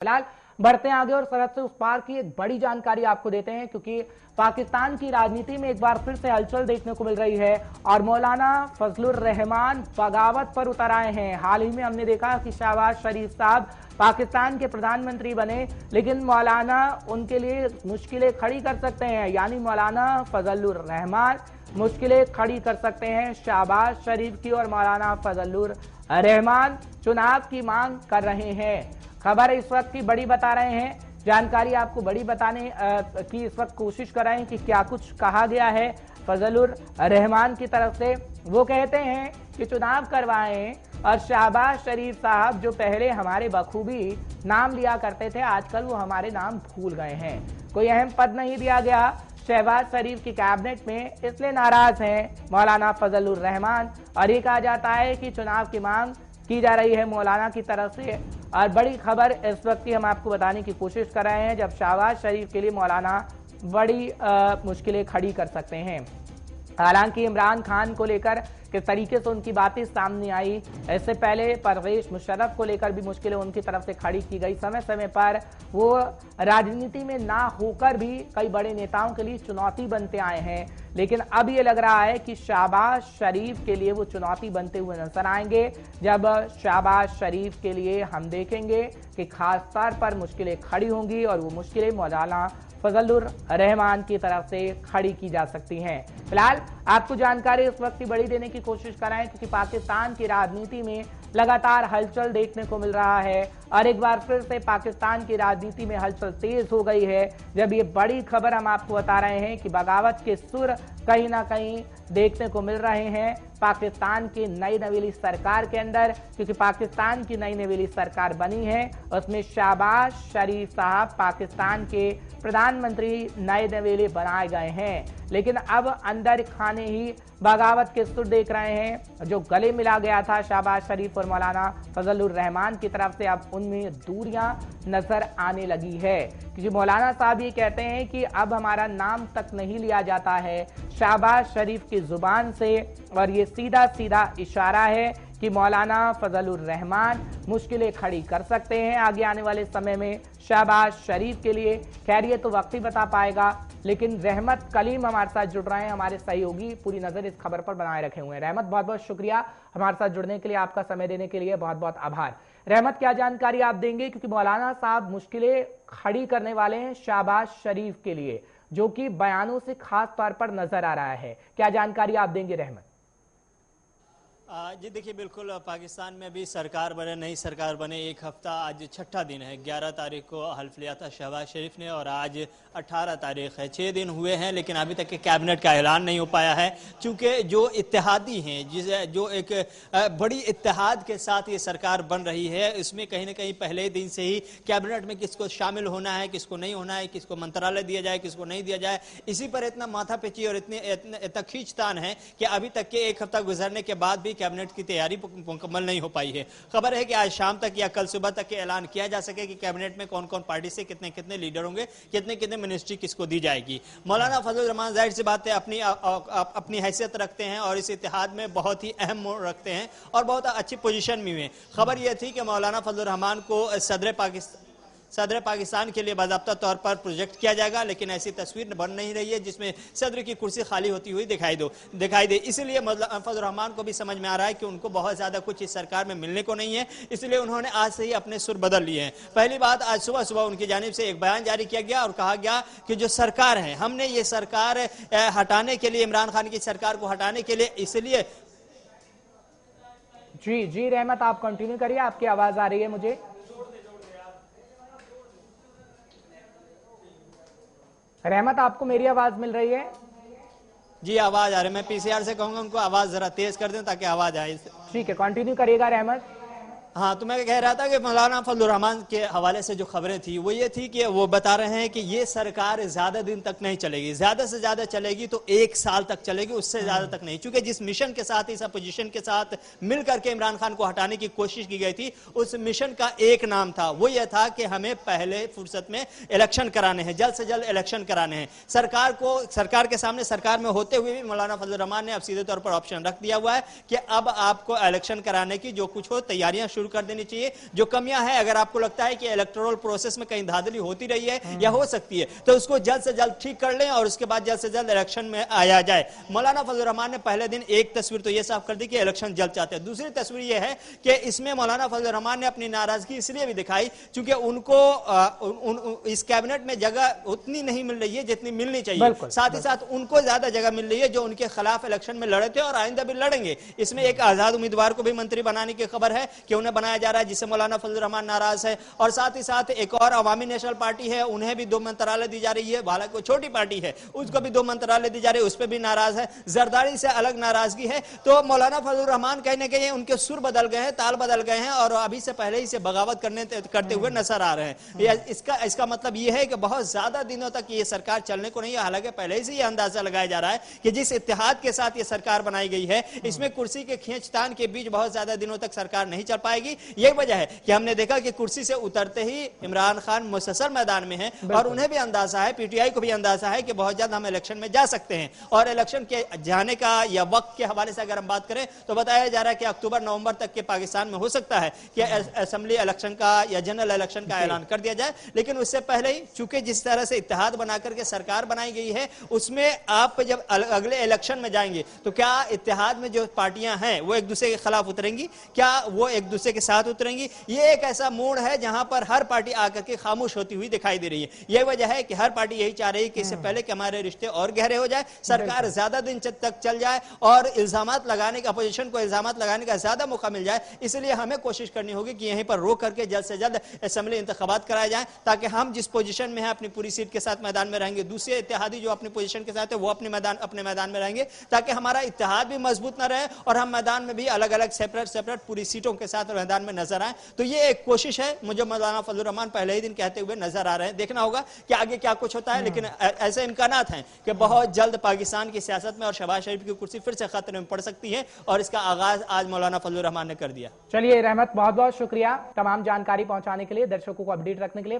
फिलहाल बढ़ते हैं आगे और सरहद से उस पार की एक बड़ी जानकारी आपको देते हैं, क्योंकि पाकिस्तान की राजनीति में एक बार फिर से हलचल देखने को मिल रही है और मौलाना फजलुर रहमान बगावत पर उतर आए हैं। हाल ही में हमने देखा कि शहबाज शरीफ साहब पाकिस्तान के प्रधानमंत्री बने, लेकिन मौलाना उनके लिए मुश्किलें खड़ी कर सकते हैं, यानी मौलाना फजलुर रहमान मुश्किलें खड़ी कर सकते हैं शहबाज शरीफ की। और मौलाना फजलुर रहमान चुनाव की मांग कर रहे हैं। खबर इस वक्त की बड़ी बता रहे हैं, जानकारी आपको बड़ी बताने की इस वक्त कोशिश कर रहे हैं कि क्या कुछ कहा गया है फजलुर रहमान की तरफ से। वो कहते हैं कि चुनाव करवाएं और शहबाज शरीफ साहब जो पहले हमारे बखूबी नाम लिया करते थे, आजकल वो हमारे नाम भूल गए हैं। कोई अहम पद नहीं दिया गया शहबाज शरीफ की कैबिनेट में, इसलिए नाराज हैं मौलाना फजलुर रहमान। और ये कहा जाता है कि चुनाव की मांग की जा रही है मौलाना की तरफ से। और बड़ी खबर इस वक्त की हम आपको बताने की कोशिश कर रहे हैं, जब शहबाज शरीफ के लिए मौलाना बड़ी मुश्किलें खड़ी कर सकते हैं। हालांकि इमरान खान को लेकर किस तरीके से उनकी बातें सामने आई, इससे पहले परवेज मुशर्रफ को लेकर भी मुश्किलें उनकी तरफ से खड़ी की गई। समय समय पर वो राजनीति में ना होकर भी कई बड़े नेताओं के लिए चुनौती बनते आए हैं, लेकिन अब ये लग रहा है कि शहबाज शरीफ के लिए वो चुनौती बनते हुए नजर आएंगे। जब शहबाज शरीफ के लिए हम देखेंगे कि खास तौर पर मुश्किलें खड़ी होंगी और वो मुश्किलें मौलाना फजलुर रहमान की तरफ से खड़ी की जा सकती हैं। फिलहाल आपको जानकारी इस वक्त की बड़ी देने की कोशिश कर रहे हैं, क्योंकि पाकिस्तान की राजनीति में लगातार हलचल देखने को मिल रहा है और एक बार फिर से पाकिस्तान की राजनीति में हलचल तेज हो गई है, जब ये बड़ी खबर हम आपको बता रहे हैं कि बगावत के सुर कहीं ना कहीं देखने को मिल रहे हैं पाकिस्तान की नई नवेली सरकार के अंदर। क्योंकि पाकिस्तान की नई नवेली सरकार बनी है, उसमें शहबाज शरीफ साहब पाकिस्तान के प्रधानमंत्री नए नवेले बनाए गए हैं, लेकिन अब अंदर खाने ही बगावत के सुर देख रहे हैं। जो गले मिला गया था शहबाज शरीफ और मौलाना फजलुर रहमान की तरफ से, अब उनमें दूरियां नजर आने लगी है। क्योंकि मौलाना साहब ये कहते हैं कि अब हमारा नाम तक नहीं लिया जाता है शहबाज शरीफ की जुबान से, और ये सीधा सीधा इशारा है कि मौलाना फजलुर रहमान मुश्किलें खड़ी कर सकते हैं आगे आने वाले समय में शहबाज शरीफ के लिए। खैर ये तो वक्त ही बता पाएगा, लेकिन रहमत कलीम हमारे साथ जुड़ रहे हैं, हमारे सहयोगी पूरी नजर इस खबर पर बनाए रखे हुए हैं। रहमत, बहुत बहुत शुक्रिया हमारे साथ जुड़ने के लिए, आपका समय देने के लिए बहुत बहुत आभार। रहमत, क्या जानकारी आप देंगे, क्योंकि मौलाना साहब मुश्किलें खड़ी करने वाले हैं शहबाज शरीफ के लिए, जो कि बयानों से खास तौर पर नजर आ रहा है, क्या जानकारी आप देंगे रहमत? जी देखिए, बिल्कुल पाकिस्तान में भी सरकार बने, नई सरकार बने एक हफ्ता, आज छठा दिन है। 11 तारीख को हल्फ लिया था शहबाज शरीफ ने और आज 18 तारीख है। 6 दिन हुए हैं, लेकिन अभी तक के कैबिनेट का ऐलान नहीं हो पाया है, क्योंकि जो इत्तेहादी हैं, जो एक बड़ी इत्तेहाद के साथ ये सरकार बन रही है, इसमें कहीं ना कहीं पहले दिन से ही कैबिनेट में किसको शामिल होना है, किसको नहीं होना है, किसको मंत्रालय दिया जाए, किसको नहीं दिया जाए, इसी पर इतना माथापेची और इतना खींचतान है कि अभी तक के एक हफ्ता गुजरने के बाद भी कैबिनेट की तैयारी मुकम्मल नहीं हो पाई है। खबर है कि आज शाम तक या कल सुबह तक के ऐलान किया जा सके कि कैबिनेट में कौन कौन पार्टी से कितने कितने लीडर होंगे, कितने कितने मिनिस्ट्री किसको दी जाएगी। मौलाना फजलुर रहमान जाहिर सी बात है अपनी हैसियत रखते हैं और इस इत्तेहाद में बहुत ही अहम मोड़ रखते हैं और बहुत अच्छी पोजीशन में हुए। खबर यह थी कि मौलाना फजलुर रहमान को सदर पाकिस्तान के लिए बाज़ाब्ता तौर पर प्रोजेक्ट किया जाएगा, लेकिन ऐसी तस्वीर बन नहीं रही है जिसमें सदर की कुर्सी खाली होती हुई दिखाई दे। इसलिए फजलुर रहमान को भी समझ में आ रहा है कि उनको बहुत ज़्यादा कुछ इस सरकार में मिलने को नहीं है, इसलिए उन्होंने आज से ही अपने सुर बदल लिए हैं। पहली बात, आज सुबह सुबह उनकी जानिब से एक बयान जारी किया गया और कहा गया कि जो सरकार है, हमने ये सरकार हटाने के लिए, इमरान खान की सरकार को हटाने के लिए, इसलिए जी रहमत, आप कंटिन्यू करिए, आपकी आवाज आ रही है मुझे। रहमत, आपको मेरी आवाज मिल रही है? जी आवाज आ रही है। मैं पीसीआर से कहूंगा उनको आवाज जरा तेज कर दें ताकि आवाज आए। ठीक है, कंटिन्यू करिएगा रहमत। हाँ, तो मैं कह रहा था कि मौलाना फजलुर रहमान के हवाले से जो खबरें थी वो ये थी कि वो बता रहे हैं कि ये सरकार ज्यादा दिन तक नहीं चलेगी, ज्यादा से ज्यादा चलेगी तो 1 साल तक चलेगी, उससे ज्यादा तक नहीं। चूंकि जिस मिशन के साथ, इस अपोजिशन के साथ मिलकर के इमरान खान को हटाने की कोशिश की गई थी, उस मिशन का एक नाम था, वो ये था कि हमें पहले फुर्सत में इलेक्शन कराने हैं, जल्द से जल्द इलेक्शन कराने हैं। सरकार के सामने, सरकार में होते हुए भी मौलाना फजलुर रहमान ने अब सीधे तौर पर ऑप्शन रख दिया हुआ है कि अब आपको इलेक्शन कराने की जो कुछ हो तैयारियां शुरू कर देनी चाहिए। जो कमियां हैं, अगर आपको लगता है कि इलेक्टोरल प्रोसेस में कहीं धांधली होती रही है या हो सकती है, तो उसको जल्द से जल्द ठीक कर लें और उसके बाद जल्द से जल्द इलेक्शन में आया जाए। मौलाना फजलुर रहमान ने पहले दिन एक तस्वीर तो यह साफ कर दी कि इलेक्शन जल्द चाहते हैं। दूसरी तस्वीर यह है कि इसमें मौलाना फजलुर रहमान ने अपनी नाराजगी इसलिए भी दिखाई क्योंकि उनको इस कैबिनेट में जगह उतनी नहीं मिल रही है जितनी मिलनी चाहिए। साथ ही साथ उनको ज्यादा जगह मिल रही है जो उनके खिलाफ इलेक्शन में लड़े थे और आइंदा भी लड़ेंगे। इसमें एक आजाद उम्मीदवार को भी मंत्री बनाने की खबर है कि उन्हें बनाया जा रहा है, जिससे मौलाना फजलुर रहमान नाराज है। और साथ ही साथ एक और अवामी नेशनल पार्टी है, उन्हें भी 2 मंत्रालय दी जा रही है। हालांकि छोटी पार्टी है, उसको भी 2 मंत्रालय दी जा रही है, उस पर भी नाराज है। जरदारी से अलग नाराजगी है। तो मौलाना फजलुर रहमान कहीं ना कहीं उनके सुर बदल गए हैं, ताल बदल गए हैं और अभी से पहले ही से बगावत करते हुए नजर आ रहे हैं। इसका मतलब यह है कि बहुत ज्यादा दिनों तक ये सरकार चलने को नहीं है। हालांकि पहले ही से यह अंदाजा लगाया जा रहा है कि जिस इत्तेहाद के साथ यह सरकार बनाई गई है, इसमें कुर्सी के खींचतान के बीच बहुत ज्यादा दिनों तक सरकार नहीं चल पाएगी। यही वजह है कि हमने देखा कि कुर्सी से उतरते ही इमरान खान मुसलसल मैदान में है और उन्हें भी अंदाजा है, पीटीआई को भी अंदाजा है कि बहुत जल्द हम इलेक्शन में जा सकते हैं। और इलेक्शन के जाने का या वक्त के हवाले से अगर हम बात करें तो बताया जा रहा है कि अक्टूबर नवंबर तक के पाकिस्तान में हो सकता है कि असेंबली इलेक्शन का या जनरल इलेक्शन का ऐलान कर दिया जाए। लेकिन उससे पहले ही चूंकि जिस तरह से इत्तेहाद बना करके सरकार बनाई गई है, उसमें आप जब अगले इलेक्शन में जाएंगे तो क्या इत्तेहाद में जो पार्टियां हैं वो एक दूसरे के खिलाफ उतरेंगी, क्या वो एक दूसरे के साथ उतरेंगी? ये एक ऐसा मोड़ है जहां पर हर पार्टी आकर के खामोश होती हुई दिखाई दे रही है। यह वजह है कि हर पार्टी यही चाह रही है कि इससे पहले कि हमारे रिश्ते और गहरे हो जाए, सरकार ज्यादा दिन तक चल जाए और इल्जामात लगाने का, अपोजिशन को इल्जामात लगाने का ज्यादा मौका मिल जाए। इसलिए हमें कोशिश करनी होगी कि यहीं पर रोक करके जल्द से जल्द असेंबली इंतखाबात कराए जाए, ताकि हम जिस पोजीशन में हैं अपनी पूरी सीट के साथ मैदान में रहेंगे, दूसरे इत्तेहादी जो अपनी पोजीशन के साथ है वो अपने मैदान में रहेंगे, ताकि हमारा इत्तेहाद भी मजबूत न रहे और हम मैदान में भी अलग अलग सेपरेट पूरी सीटों के साथ मैदान में नजर आए। तो ये एक कोशिश है, मुझे मौलाना फजलुर रहमान पहले ही दिन कहते हुए नजर आ रहे हैं। देखना होगा कि आगे क्या कुछ होता है, लेकिन ऐसे इम्कानात हैं कि बहुत जल्द पाकिस्तान की सियासत में और शहबाज शरीफ की कुर्सी फिर से खतरे में पड़ सकती है और इसका आगाज आज मौलाना फजलुर रहमान ने कर दिया। चलिए रहमत, बहुत बहुत शुक्रिया तमाम जानकारी पहुंचाने के लिए, दर्शकों को अपडेट रखने के लिए।